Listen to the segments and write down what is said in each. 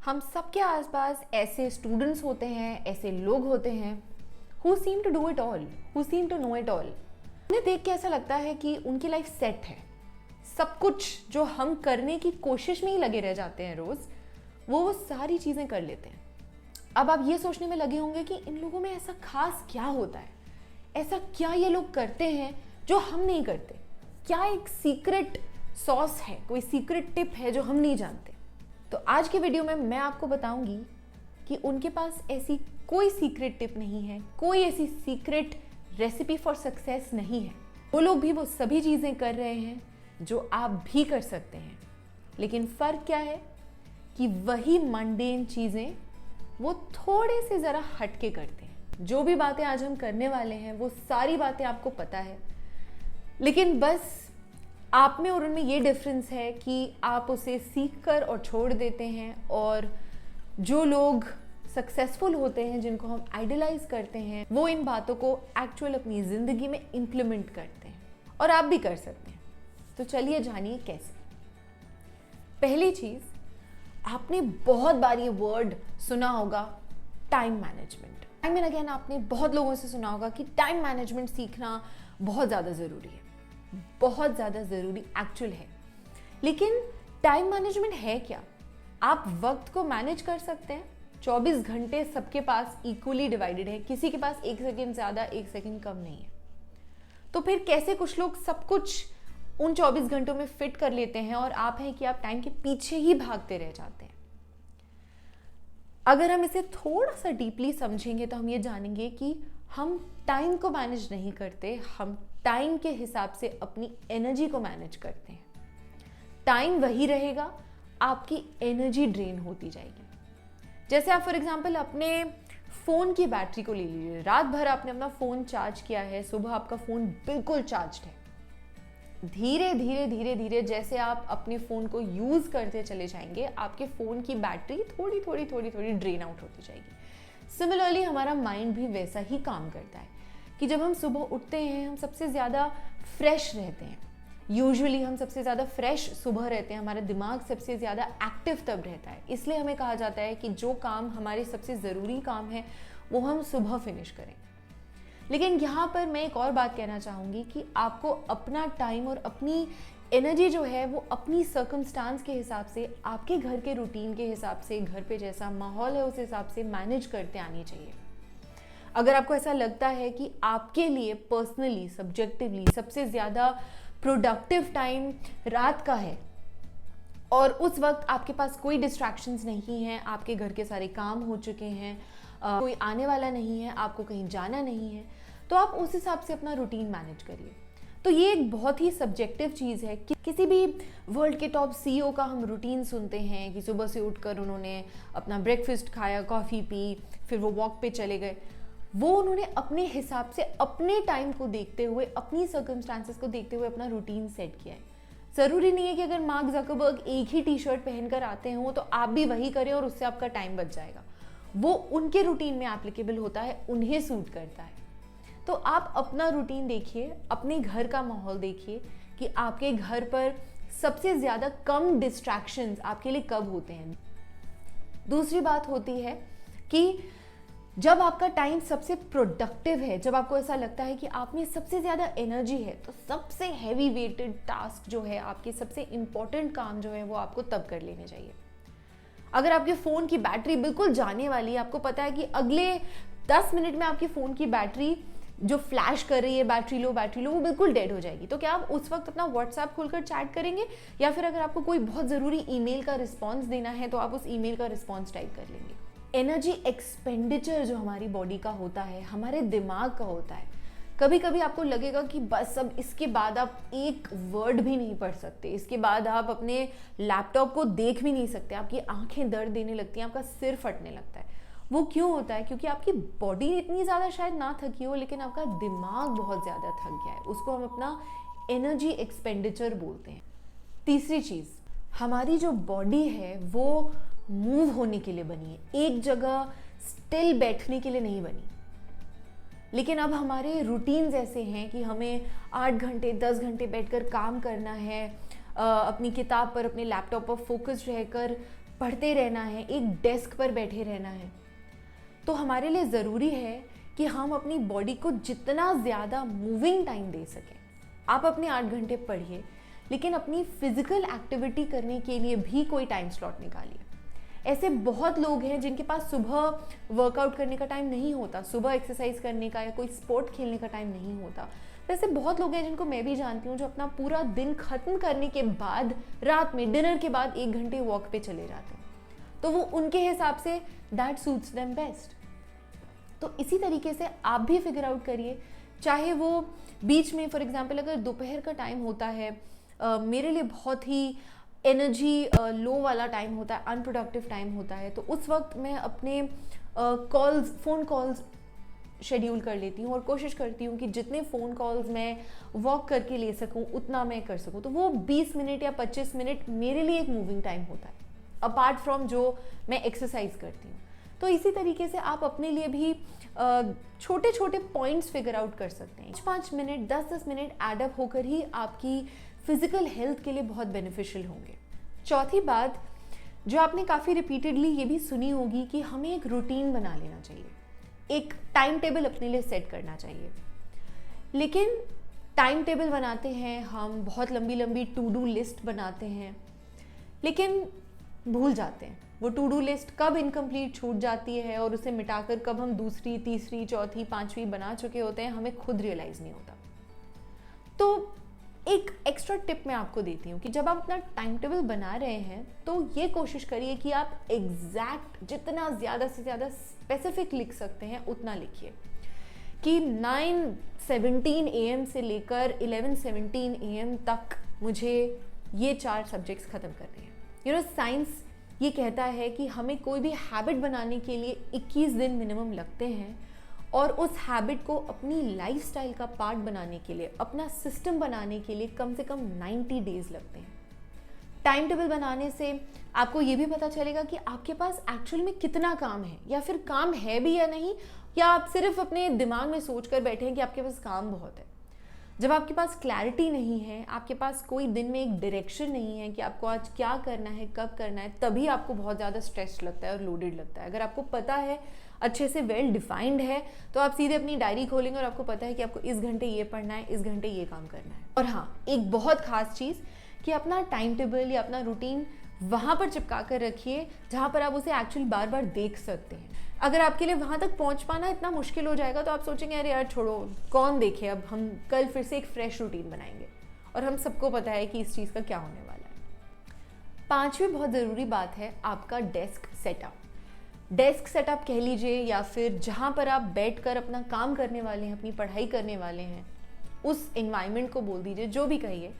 हम सबके आसपास ऐसे स्टूडेंट्स होते हैं, ऐसे लोग होते हैं who seem to do it all, who seem to know it all. उन्हें देख के ऐसा लगता है कि उनकी लाइफ सेट है। सब कुछ जो हम करने की कोशिश में ही लगे रह जाते हैं रोज, वो सारी चीजें कर लेते हैं। अब आप ये सोचने में लगे होंगे कि इन लोगों में ऐसा खास क्या होता है, ऐसा क्या ये लोग करते हैं जो हम नहीं करते। क्या एक सीक्रेट सॉस है, कोई सीक्रेट टिप है जो हम नहीं जानते। तो आज के वीडियो में मैं आपको बताऊंगी कि उनके पास ऐसी कोई सीक्रेट टिप नहीं है, कोई ऐसी सीक्रेट रेसिपी फॉर सक्सेस नहीं है। वो लोग भी वो सभी चीजें कर रहे हैं जो आप भी कर सकते हैं, लेकिन फर्क क्या है कि वही मंडेन चीजें वो थोड़े से जरा हटके करते हैं। जो भी बातें आज हम करने वाले हैं वो सारी बातें आपको पता है, लेकिन बस आप में और उनमें ये डिफरेंस है कि आप उसे सीख कर और छोड़ देते हैं, और जो लोग सक्सेसफुल होते हैं, जिनको हम आइडलाइज करते हैं, वो इन बातों को एक्चुअल अपनी ज़िंदगी में इम्प्लीमेंट करते हैं, और आप भी कर सकते हैं। तो चलिए जानिए कैसे। पहली चीज़, आपने बहुत बार ये वर्ड सुना होगा, time management. Time and again आपने बहुत लोगों से सुना होगा कि टाइम मैनेजमेंट सीखना बहुत ज़्यादा ज़रूरी है, बहुत ज़्यादा ज़रूरी एक्चुअल है। लेकिन टाइम मैनेजमेंट है क्या? आप वक्त को मैनेज कर सकते हैं। 24 घंटे सबके पास इक्वली डिवाइडेड है, किसी के पास 1 सेकंड ज़्यादा 1 सेकंड कम नहीं है। तो फिर कैसे कुछ लोग सब कुछ उन 24 घंटों में फिट कर लेते हैं और आप हैं कि आप टाइम के पीछे ही भागते रह जाते हैं। अगर हम इसे थोड़ा सा डीपली समझेंगे तो हम ये जानेंगे कि हम टाइम को मैनेज नहीं करते, हम टाइम के हिसाब से अपनी एनर्जी को मैनेज करते हैं। टाइम वही रहेगा, आपकी एनर्जी ड्रेन होती जाएगी। जैसे आप फॉर एग्जांपल अपने फ़ोन की बैटरी को ले लीजिए। रात भर आपने अपना फ़ोन चार्ज किया है, सुबह आपका फ़ोन बिल्कुल चार्ज्ड है। धीरे धीरे धीरे धीरे जैसे आप अपने फ़ोन को यूज़ करते चले जाएंगे, आपके फ़ोन की बैटरी थोड़ी थोड़ी ड्रेन आउट होती जाएगी। सिमिलरली हमारा माइंड भी वैसा ही काम करता है कि जब हम सुबह उठते हैं, हम सबसे ज़्यादा फ्रेश रहते हैं। यूजुअली हम सबसे ज़्यादा फ्रेश सुबह रहते हैं, हमारा दिमाग सबसे ज़्यादा एक्टिव तब रहता है। इसलिए हमें कहा जाता है कि जो काम हमारे सबसे ज़रूरी काम है वो हम सुबह फिनिश करें। लेकिन यहाँ पर मैं एक और बात कहना चाहूँगी कि आपको अपना टाइम और अपनी एनर्जी जो है वो अपनी सर्कमस्टांस के हिसाब से, आपके घर के रूटीन के हिसाब से, घर पे जैसा माहौल है उस हिसाब से मैनेज करते आनी चाहिए। अगर आपको ऐसा लगता है कि आपके लिए पर्सनली, सब्जेक्टिवली सबसे ज़्यादा प्रोडक्टिव टाइम रात का है और उस वक्त आपके पास कोई डिस्ट्रैक्शंस नहीं है, आपके घर के सारे काम हो चुके हैं, कोई आने वाला नहीं है, आपको कहीं जाना नहीं है, तो आप उस हिसाब से अपना रूटीन मैनेज करिए। तो ये एक बहुत ही सब्जेक्टिव चीज़ है कि किसी भी वर्ल्ड के टॉप सीईओ का हम रूटीन सुनते हैं कि सुबह से उठकर उन्होंने अपना ब्रेकफास्ट खाया, कॉफ़ी पी, फिर वो वॉक पे चले गए। वो उन्होंने अपने हिसाब से, अपने टाइम को देखते हुए, अपनी सर्कमस्टांसेस को देखते हुए अपना रूटीन सेट किया है। ज़रूरी नहीं है कि अगर मार्क ज़करबर्ग एक ही टी शर्ट पहनकर आते हों तो आप भी वही करें और उससे आपका टाइम बच जाएगा। वो उनके रूटीन में एप्लीकेबल होता है, उन्हें सूट करता है। तो आप अपना रूटीन देखिए, अपने घर का माहौल देखिए कि आपके घर पर सबसे ज़्यादा कम डिस्ट्रैक्शंस आपके लिए कब होते हैं। दूसरी बात होती है कि जब आपका टाइम सबसे प्रोडक्टिव है, जब आपको ऐसा लगता है कि आप में सबसे ज़्यादा एनर्जी है, तो सबसे हैवी वेटेड टास्क जो है, आपके सबसे इम्पॉर्टेंट काम जो है वो आपको तब कर लेने चाहिए। अगर आपके फ़ोन की बैटरी बिल्कुल जाने वाली है, आपको पता है कि अगले 10 मिनट में आपकी फ़ोन की बैटरी जो फ्लैश कर रही है, बैटरी लो, वो बिल्कुल डेड हो जाएगी, तो क्या आप उस वक्त अपना व्हाट्सएप खोलकर चैट करेंगे? या फिर अगर आपको कोई बहुत ज़रूरी ईमेल का रिस्पॉन्स देना है तो आप उस ईमेल का रिस्पॉन्स टाइप कर लेंगे। एनर्जी एक्सपेंडिचर जो हमारी बॉडी का होता है, हमारे दिमाग का होता है, कभी कभी आपको लगेगा कि बस अब इसके बाद आप एक वर्ड भी नहीं पढ़ सकते, इसके बाद आप अपने लैपटॉप को देख भी नहीं सकते, आपकी आंखें दर्द देने लगती हैं, आपका सिर फटने लगता है। वो क्यों होता है? क्योंकि आपकी बॉडी इतनी ज़्यादा शायद ना थकी हो, लेकिन आपका दिमाग बहुत ज़्यादा थक गया है। उसको हम अपना एनर्जी एक्सपेंडिचर बोलते हैं। तीसरी चीज़, हमारी जो बॉडी है वो मूव होने के लिए बनी है, एक जगह स्टिल बैठने के लिए नहीं बनी। लेकिन अब हमारे रूटीन्स ऐसे हैं कि हमें 8 घंटे 10 घंटे बैठकर काम करना है, अपनी किताब पर, अपने लैपटॉप पर फोकस रहकर पढ़ते रहना है, एक डेस्क पर बैठे रहना है, तो हमारे लिए ज़रूरी है कि हम अपनी बॉडी को जितना ज़्यादा मूविंग टाइम दे सकें। आप अपने 8 घंटे पढ़िए, लेकिन अपनी फिजिकल एक्टिविटी करने के लिए भी कोई टाइम स्लॉट निकालिए। ऐसे बहुत लोग हैं जिनके पास सुबह वर्कआउट करने का टाइम नहीं होता, सुबह एक्सरसाइज करने का या कोई स्पोर्ट खेलने का टाइम नहीं होता। वैसे बहुत लोग हैं जिनको मैं भी जानती हूँ जो अपना पूरा दिन ख़त्म करने के बाद रात में डिनर के बाद 1 घंटे वॉक पे चले जाते हैं, तो वो उनके हिसाब say that suits them best. तो इसी तरीके से आप भी फिगर आउट करिए, चाहे वो बीच में फॉर एग्जांपल अगर दोपहर का टाइम होता है, मेरे लिए बहुत ही एनर्जी लो वाला टाइम होता है, अनप्रोडक्टिव टाइम होता है, तो उस वक्त मैं अपने फ़ोन कॉल्स शेड्यूल कर लेती हूँ और कोशिश करती हूँ कि जितने फ़ोन कॉल्स मैं वॉक करके ले सकूँ उतना मैं कर सकूँ। तो वो 20 मिनट या 25 मिनट मेरे लिए एक मूविंग टाइम होता है, अपार्ट फ्रॉम जो मैं एक्सरसाइज करती हूँ। तो इसी तरीके से आप अपने लिए भी छोटे छोटे पॉइंट्स फिगर आउट कर सकते हैं। 5 मिनट 10-10 मिनट एडअप होकर ही आपकी फिजिकल हेल्थ के लिए बहुत बेनिफिशियल होंगे। चौथी बात जो आपने काफ़ी रिपीटेडली ये भी सुनी होगी कि हमें एक रूटीन बना लेना चाहिए, एक टाइम टेबल अपने लिए सेट करना चाहिए। लेकिन टाइम टेबल बनाते हैं हम, बहुत लंबी लंबी टू डू लिस्ट बनाते हैं, लेकिन भूल जाते हैं वो टू डू लिस्ट कब इनकम्प्लीट छूट जाती है और उसे मिटाकर कब हम दूसरी, तीसरी, चौथी, पांचवी बना चुके होते हैं, हमें खुद रियलाइज़ नहीं होता। तो एक एक्स्ट्रा टिप मैं आपको देती हूँ कि जब आप अपना टाइम टेबल बना रहे हैं तो ये कोशिश करिए कि आप एग्जैक्ट जितना ज़्यादा से ज़्यादा स्पेसिफिक लिख सकते हैं उतना लिखिए कि 9:17 AM से लेकर 11:17 AM तक मुझे ये 4 सब्जेक्ट्स ख़त्म करने हैं। साइंस ये कहता है कि हमें कोई भी हैबिट बनाने के लिए 21 दिन मिनिमम लगते हैं और उस हैबिट को अपनी लाइफस्टाइल का पार्ट बनाने के लिए, अपना सिस्टम बनाने के लिए कम से कम 90 डेज लगते हैं। टाइम टेबल बनाने से आपको ये भी पता चलेगा कि आपके पास एक्चुअल में कितना काम है, या फिर काम है भी या नहीं, या आप सिर्फ अपने दिमाग में सोच कर बैठे हैं कि आपके पास काम बहुत है। जब आपके पास क्लैरिटी नहीं है, आपके पास कोई दिन में एक डायरेक्शन नहीं है कि आपको आज क्या करना है, कब करना है, तभी आपको बहुत ज़्यादा स्ट्रेस लगता है और लोडेड लगता है। अगर आपको पता है, अच्छे से वेल डिफाइंड है, तो आप सीधे अपनी डायरी खोलेंगे और आपको पता है कि आपको इस घंटे ये पढ़ना है, इस घंटे ये काम करना है। और हाँ, एक बहुत खास चीज़ कि अपना टाइम टेबल या अपना रूटीन वहाँ पर चिपका कर रखिए जहाँ पर आप उसे एक्चुअली बार बार देख सकते हैं। अगर आपके लिए वहाँ तक पहुँच पाना इतना मुश्किल हो जाएगा तो आप सोचेंगे अरे यार छोड़ो, कौन देखे, अब हम कल फिर से एक फ्रेश रूटीन बनाएंगे। और हम सबको पता है कि इस चीज़ का क्या होने वाला है। 5वीं बहुत ज़रूरी बात है आपका डेस्क सेटअप। डेस्क सेटअप कह लीजिए, या फिर जहाँ पर आप बैठकर अपना काम करने वाले हैं, अपनी पढ़ाई करने वाले हैं, उस एनवायरनमेंट को बोल दीजिए, जो भी कहिए,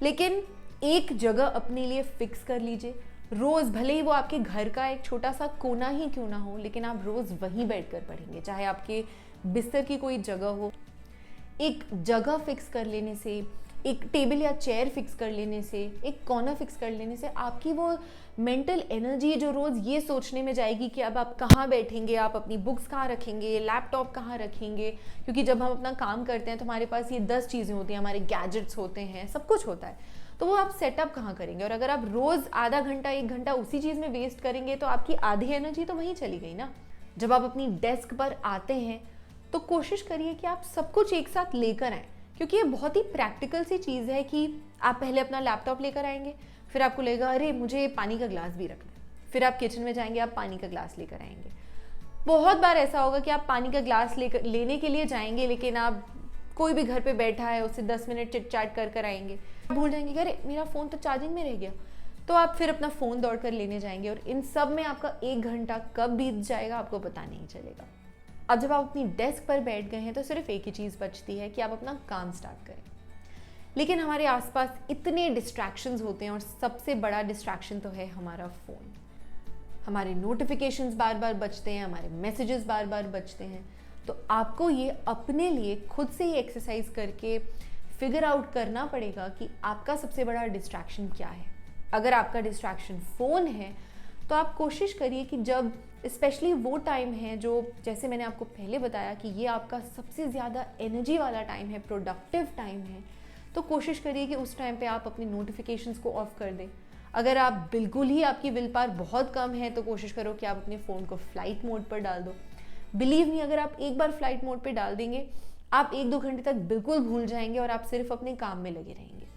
लेकिन एक जगह अपने लिए फिक्स कर लीजिए। रोज़ भले ही वो आपके घर का एक छोटा सा कोना ही क्यों ना हो, लेकिन आप रोज़ वहीं बैठकर पढ़ेंगे, चाहे आपके बिस्तर की कोई जगह हो। एक जगह फिक्स कर लेने से, एक टेबल या चेयर फिक्स कर लेने से, एक कॉर्नर फिक्स कर लेने से आपकी वो मेंटल एनर्जी जो रोज़ ये सोचने में जाएगी कि अब आप कहाँ बैठेंगे, आप अपनी बुक्स कहाँ रखेंगे, लैपटॉप कहाँ रखेंगे, क्योंकि जब हम अपना काम करते हैं तो हमारे पास ये 10 चीज़ें होती हैं, हमारे गैजेट्स होते हैं, सब कुछ होता है, तो वो आप सेटअप कहाँ करेंगे। और अगर आप रोज़ आधा घंटा 1 घंटा उसी चीज़ में वेस्ट करेंगे तो आपकी आधी एनर्जी तो वहीं चली गई ना। जब आप अपनी डेस्क पर आते हैं तो कोशिश करिए कि आप सब कुछ एक साथ लेकर आएँ, क्योंकि ये बहुत ही प्रैक्टिकल सी चीज़ है कि आप पहले अपना लैपटॉप लेकर आएंगे, फिर आपको लगेगा अरे मुझे पानी का ग्लास भी रखना है, फिर आप किचन में जाएंगे, आप पानी का ग्लास लेकर आएंगे। बहुत बार ऐसा होगा कि आप पानी का ग्लास लेने के लिए जाएंगे, लेकिन आप कोई भी घर पे बैठा है उससे 10 मिनट चिट चैट कर आएंगे, भूल जाएंगे अरे मेरा फ़ोन तो चार्जिंग में रह गया, तो आप फिर अपना फ़ोन दौड़ कर लेने जाएंगे और इन सब में आपका 1 घंटा कब बीत जाएगा आपको पता नहीं चलेगा। अब जब आप अपनी डेस्क पर बैठ गए हैं तो सिर्फ एक ही चीज़ बचती है कि आप अपना काम स्टार्ट करें। लेकिन हमारे आसपास इतने डिस्ट्रैक्शंस होते हैं और सबसे बड़ा डिस्ट्रैक्शन तो है हमारा फ़ोन। हमारे नोटिफिकेशंस बार बार बजते हैं, हमारे मैसेजेस बार बार बजते हैं। तो आपको ये अपने लिए खुद से ही एक्सरसाइज करके फिगर आउट करना पड़ेगा कि आपका सबसे बड़ा डिस्ट्रैक्शन क्या है। अगर आपका डिस्ट्रैक्शन फ़ोन है तो आप कोशिश करिए कि जब स्पेशली वो टाइम है जो, जैसे मैंने आपको पहले बताया कि ये आपका सबसे ज़्यादा एनर्जी वाला टाइम है, प्रोडक्टिव टाइम है, तो कोशिश करिए कि उस टाइम पे आप अपनी नोटिफिकेशंस को ऑफ कर दें, अगर आप बिल्कुल ही आपकी विल पावर बहुत कम है तो कोशिश करो कि आप अपने फ़ोन को फ्लाइट मोड पर डाल दो। बिलीव मी, अगर आप एक बार फ्लाइट मोड पे डाल देंगे, आप 1-2 घंटे तक बिल्कुल भूल जाएंगे और आप सिर्फ अपने काम में लगे रहेंगे।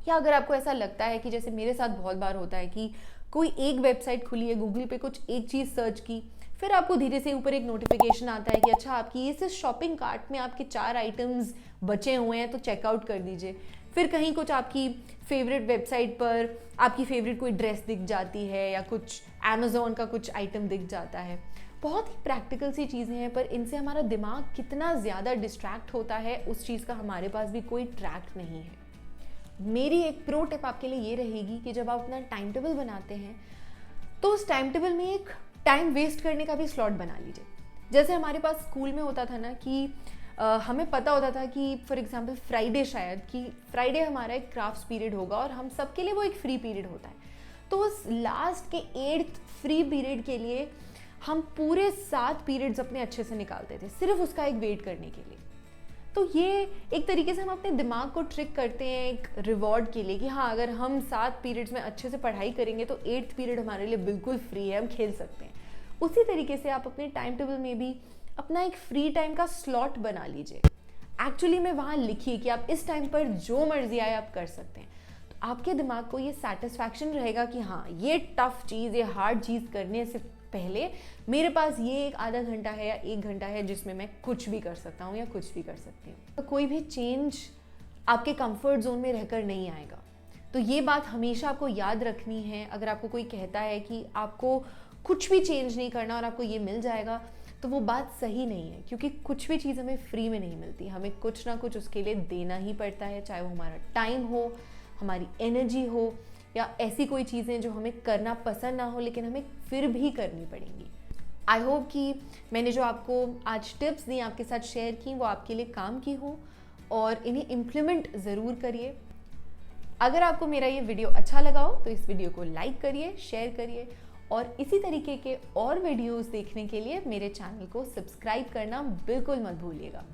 या अगर आपको ऐसा लगता है कि जैसे मेरे साथ बहुत बार होता है कि कोई एक वेबसाइट खुली है, गूगल पे कुछ एक चीज़ सर्च की, फिर आपको धीरे से ऊपर एक नोटिफिकेशन आता है कि अच्छा आपकी इस शॉपिंग कार्ट में आपके 4 आइटम्स बचे हुए हैं तो चेकआउट कर दीजिए। फिर कहीं कुछ आपकी फेवरेट वेबसाइट पर आपकी फेवरेट कोई ड्रेस दिख जाती है या कुछ अमेज़ॉन का कुछ आइटम दिख जाता है। बहुत ही प्रैक्टिकल सी चीज़ें हैं, पर इनसे हमारा दिमाग कितना ज़्यादा डिस्ट्रैक्ट होता है उस चीज़ का हमारे पास भी कोई ट्रैक नहीं है। मेरी एक प्रो टिप आपके लिए ये रहेगी कि जब आप अपना टाइम टेबल बनाते हैं तो उस टाइम टेबल में एक टाइम वेस्ट करने का भी स्लॉट बना लीजिए। जैसे हमारे पास स्कूल में होता था ना कि हमें पता होता था कि फॉर एग्जांपल फ्राइडे, शायद कि फ्राइडे हमारा एक क्राफ्ट्स पीरियड होगा और हम सबके लिए वो एक फ्री पीरियड होता है। तो उस लास्ट के 8th फ्री पीरियड के लिए हम पूरे 7 पीरियड्स अपने अच्छे से निकालते थे, सिर्फ उसका एक वेट करने के लिए। तो ये एक तरीके से हम अपने दिमाग को ट्रिक करते हैं एक रिवॉर्ड के लिए कि हाँ, अगर हम 7 पीरियड्स में अच्छे से पढ़ाई करेंगे तो 8th पीरियड हमारे लिए बिल्कुल फ्री है, हम खेल सकते हैं। उसी तरीके से आप अपने टाइम टेबल में भी अपना एक फ्री टाइम का स्लॉट बना लीजिए। एक्चुअली में वहाँ लिखिए कि आप इस टाइम पर जो मर्जी आए आप कर सकते हैं। तो आपके दिमाग को ये सेटिस्फैक्शन रहेगा कि हाँ, ये टफ चीज़, ये हार्ड चीज़ करने से पहले मेरे पास ये एक आधा घंटा है या 1 घंटा है जिसमें मैं कुछ भी कर सकता हूँ या कुछ भी कर सकती हूँ। तो कोई भी चेंज आपके कंफर्ट जोन में रहकर नहीं आएगा। तो ये बात हमेशा आपको याद रखनी है। अगर आपको कोई कहता है कि आपको कुछ भी चेंज नहीं करना और आपको ये मिल जाएगा, तो वो बात सही नहीं है, क्योंकि कुछ भी चीज़ हमें फ्री में नहीं मिलती। हमें कुछ ना कुछ उसके लिए देना ही पड़ता है, चाहे वो हमारा टाइम हो, हमारी एनर्जी हो, या ऐसी कोई चीज़ें जो हमें करना पसंद ना हो लेकिन हमें फिर भी करनी पड़ेंगी। आई होप कि मैंने जो आपको आज टिप्स दी, आपके साथ शेयर की, वो आपके लिए काम की हो और इन्हें इम्प्लीमेंट ज़रूर करिए। अगर आपको मेरा ये वीडियो अच्छा लगा हो तो इस वीडियो को लाइक करिए, शेयर करिए और इसी तरीके के और वीडियोस देखने के लिए मेरे चैनल को सब्सक्राइब करना बिल्कुल मत भूलिएगा।